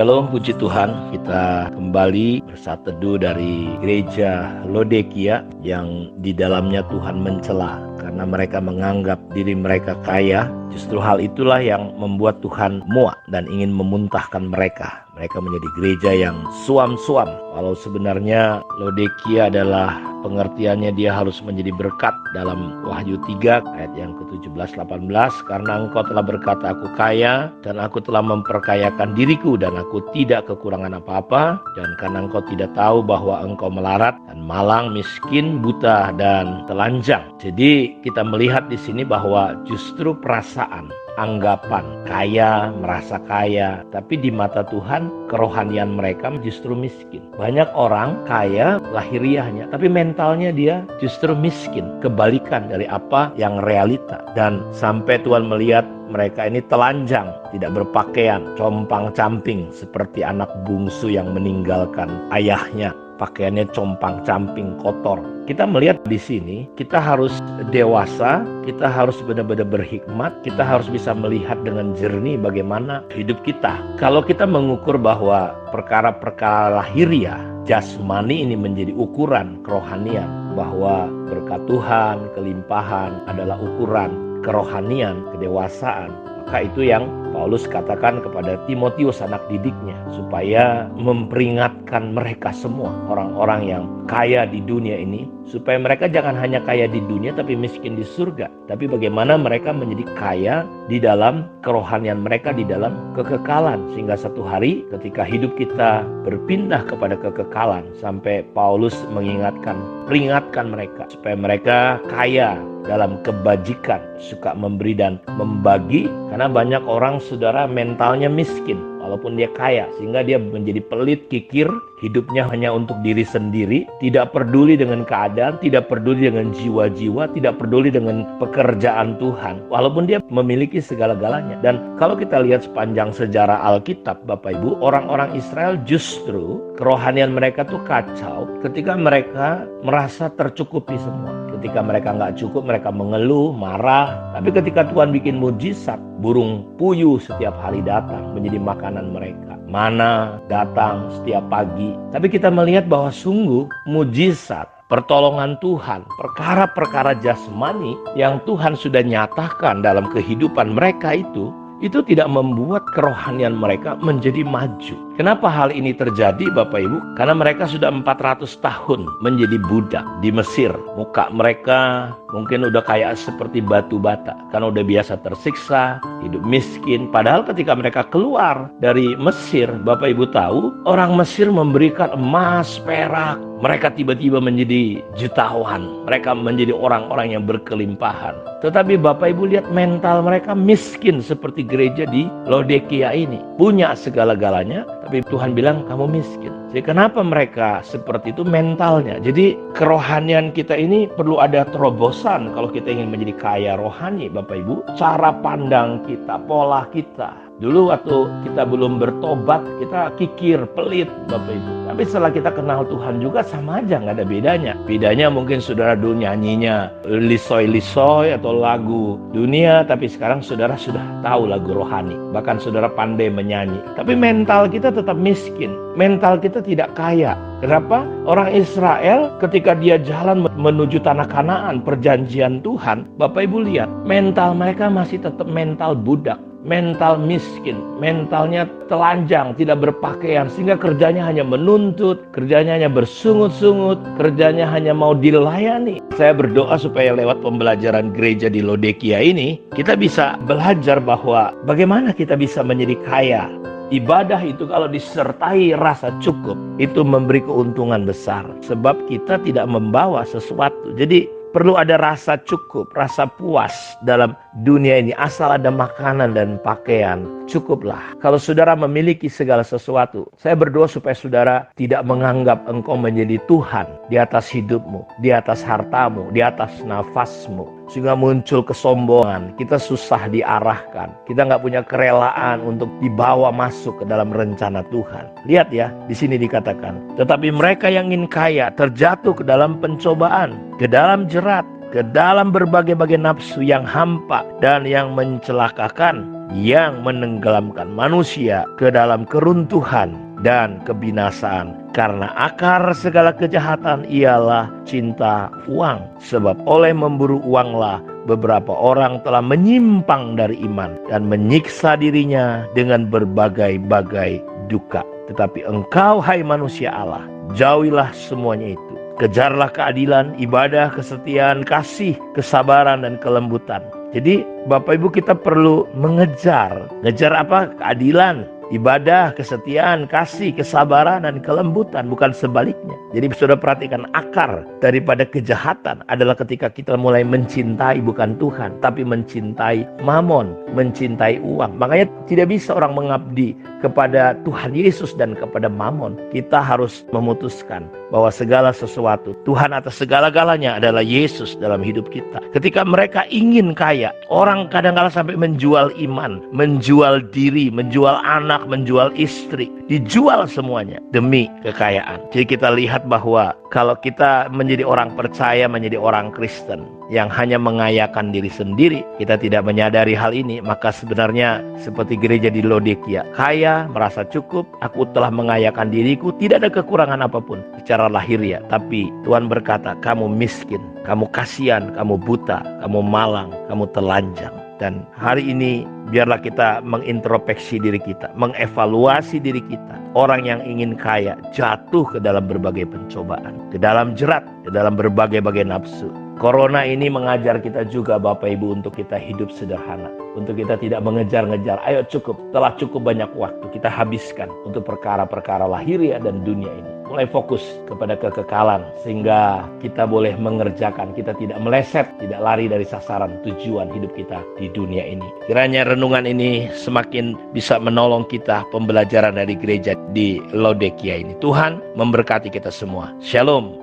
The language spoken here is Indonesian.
Shalom, puji Tuhan. Kita kembali bersatu teduh dari gereja Laodikia yang di dalamnya Tuhan mencela karena mereka menganggap diri mereka kaya. Justru hal itulah yang membuat Tuhan muak dan ingin memuntahkan mereka. Mereka menjadi gereja yang suam-suam. Walau sebenarnya Laodikia adalah pengertiannya dia harus menjadi berkat dalam Wahyu 3 ayat yang ke-17-18. Karena engkau telah berkata aku kaya dan aku telah memperkayakan diriku dan aku tidak kekurangan apa-apa. Dan karena engkau tidak tahu bahwa engkau melarat dan malang, miskin, buta dan telanjang. Jadi kita melihat di sini bahwa justru perasaan, anggapan kaya, merasa kaya, tapi di mata Tuhan kerohanian mereka justru miskin. Banyak orang kaya lahiriahnya, tapi mentalnya dia justru miskin, kebalikan dari apa yang realita. Dan sampai Tuhan melihat mereka ini telanjang, tidak berpakaian, compang-camping seperti anak bungsu yang meninggalkan ayahnya. Pakaiannya compang-camping, kotor. Kita melihat di sini, kita harus dewasa, kita harus benar-benar berhikmat, kita harus bisa melihat dengan jernih bagaimana hidup kita. Kalau kita mengukur bahwa perkara-perkara lahiriah, jasmani ini menjadi ukuran kerohanian, bahwa berkat Tuhan, kelimpahan adalah ukuran kerohanian, kedewasaan, maka itu yang Paulus katakan kepada Timotius anak didiknya, supaya memperingatkan mereka semua, orang-orang yang kaya di dunia ini, supaya mereka jangan hanya kaya di dunia tapi miskin di surga. Tapi bagaimana mereka menjadi kaya di dalam kerohanian mereka, di dalam kekekalan. Sehingga satu hari ketika hidup kita berpindah kepada kekekalan, sampai Paulus peringatkan mereka supaya mereka kaya dalam kebajikan, suka memberi dan membagi. Karena banyak orang, saudara, mentalnya miskin walaupun dia kaya, sehingga dia menjadi pelit, kikir, hidupnya hanya untuk diri sendiri, tidak peduli dengan keadaan, tidak peduli dengan jiwa-jiwa, tidak peduli dengan pekerjaan Tuhan, walaupun dia memiliki segala-galanya. Dan kalau kita lihat sepanjang sejarah Alkitab, Bapak Ibu, orang-orang Israel justru kerohanian mereka tuh kacau ketika mereka merasa tercukupi semua. Ketika mereka nggak cukup, mereka mengeluh, marah. Tapi ketika Tuhan bikin mujizat, burung puyuh setiap hari datang menjadi makanan mereka. Mana datang setiap pagi. Tapi kita melihat bahwa sungguh mujizat, pertolongan Tuhan, perkara-perkara jasmani yang Tuhan sudah nyatakan dalam kehidupan mereka itu tidak membuat kerohanian mereka menjadi maju. Kenapa hal ini terjadi, Bapak Ibu? Karena mereka sudah 400 tahun menjadi budak di Mesir. Muka mereka mungkin udah kayak seperti batu bata, karena udah biasa tersiksa, hidup miskin. Padahal ketika mereka keluar dari Mesir, Bapak Ibu tahu, orang Mesir memberikan emas, perak. Mereka tiba-tiba menjadi jutawan. Mereka menjadi orang-orang yang berkelimpahan. Tetapi Bapak Ibu lihat mental mereka miskin seperti gereja di Laodikia ini. Punya segala-galanya, tapi Tuhan bilang kamu miskin. Jadi kenapa mereka seperti itu mentalnya? Jadi kerohanian kita ini perlu ada terobosan kalau kita ingin menjadi kaya rohani, Bapak Ibu. Cara pandang kita, pola kita. Dulu waktu kita belum bertobat, kita kikir, pelit, Bapak Ibu. Tapi setelah kita kenal Tuhan juga sama aja, nggak ada bedanya. Bedanya mungkin saudara dulu nyanyinya lisoy-lisoy atau lagu dunia, tapi sekarang saudara sudah tahu lagu rohani. Bahkan saudara pandai menyanyi. Tapi mental kita tetap miskin. Mental kita tidak kaya. Kenapa? Orang Israel ketika dia jalan menuju tanah Kanaan, perjanjian Tuhan, Bapak Ibu lihat, mental mereka masih tetap mental budak. Mental miskin, mentalnya telanjang, tidak berpakaian, sehingga kerjanya hanya menuntut, kerjanya hanya bersungut-sungut, kerjanya hanya mau dilayani. Saya berdoa supaya lewat pembelajaran gereja di Laodikia ini, kita bisa belajar bahwa bagaimana kita bisa menjadi kaya. Ibadah itu kalau disertai rasa cukup, itu memberi keuntungan besar. Sebab kita tidak membawa sesuatu. Jadi perlu ada rasa cukup, rasa puas dalam dunia ini. Asal ada makanan dan pakaian, cukuplah. Kalau saudara memiliki segala sesuatu, saya berdoa supaya saudara tidak menganggap engkau menjadi Tuhan di atas hidupmu, di atas hartamu, di atas nafasmu. Sehingga muncul kesombongan, kita susah diarahkan, kita nggak punya kerelaan untuk dibawa masuk ke dalam rencana Tuhan. Lihat ya, di sini dikatakan, tetapi mereka yang ingin kaya terjatuh ke dalam pencobaan, ke dalam jerat, ke dalam berbagai-bagai nafsu yang hampa dan yang mencelakakan. yang menenggelamkan manusia ke dalam keruntuhan dan kebinasaan. Karena akar segala kejahatan ialah cinta uang. Sebab oleh memburu uanglah beberapa orang telah menyimpang dari iman dan menyiksa dirinya dengan berbagai-bagai duka. Tetapi engkau, hai manusia Allah, jauhilah semuanya itu. Kejarlah keadilan, ibadah, kesetiaan, kasih, kesabaran, dan kelembutan. Jadi Bapak Ibu, kita perlu mengejar. Ngejar apa? Keadilan, ibadah, kesetiaan, kasih, kesabaran, dan kelembutan, bukan sebaliknya. Jadi saudara perhatikan, akar daripada kejahatan adalah ketika kita mulai mencintai bukan Tuhan, tapi mencintai mamon, mencintai uang. Makanya tidak bisa orang mengabdi kepada Tuhan Yesus dan kepada mamon. Kita harus memutuskan bahwa segala sesuatu, Tuhan atas segala-galanya adalah Yesus dalam hidup kita. Ketika mereka ingin kaya, orang kadang-kadang sampai menjual iman, menjual diri, menjual anak, menjual istri, dijual semuanya demi kekayaan. Jadi kita lihat bahwa kalau kita menjadi orang percaya, menjadi orang Kristen yang hanya mengayakan diri sendiri, kita tidak menyadari hal ini, maka sebenarnya seperti gereja di Laodikia, kaya, merasa cukup, aku telah mengayakan diriku, tidak ada kekurangan apapun secara lahiriah. Tapi Tuhan berkata, kamu miskin, kamu kasihan, kamu buta, kamu malang, kamu telanjang. Dan hari ini biarlah kita mengintrospeksi diri kita, mengevaluasi diri kita. Orang yang ingin kaya jatuh ke dalam berbagai pencobaan, ke dalam jerat, ke dalam berbagai-bagai nafsu. Corona ini mengajar kita juga Bapak Ibu untuk kita hidup sederhana. Untuk kita tidak mengejar-ngejar. Ayo cukup, telah cukup banyak waktu kita habiskan untuk perkara-perkara lahiriah dan dunia ini. Mulai fokus kepada kekekalan sehingga kita boleh mengerjakan, kita tidak meleset, tidak lari dari sasaran tujuan hidup kita di dunia ini. Kiranya renungan ini semakin bisa menolong kita pembelajaran dari gereja di Laodikia ini. Tuhan memberkati kita semua. Shalom.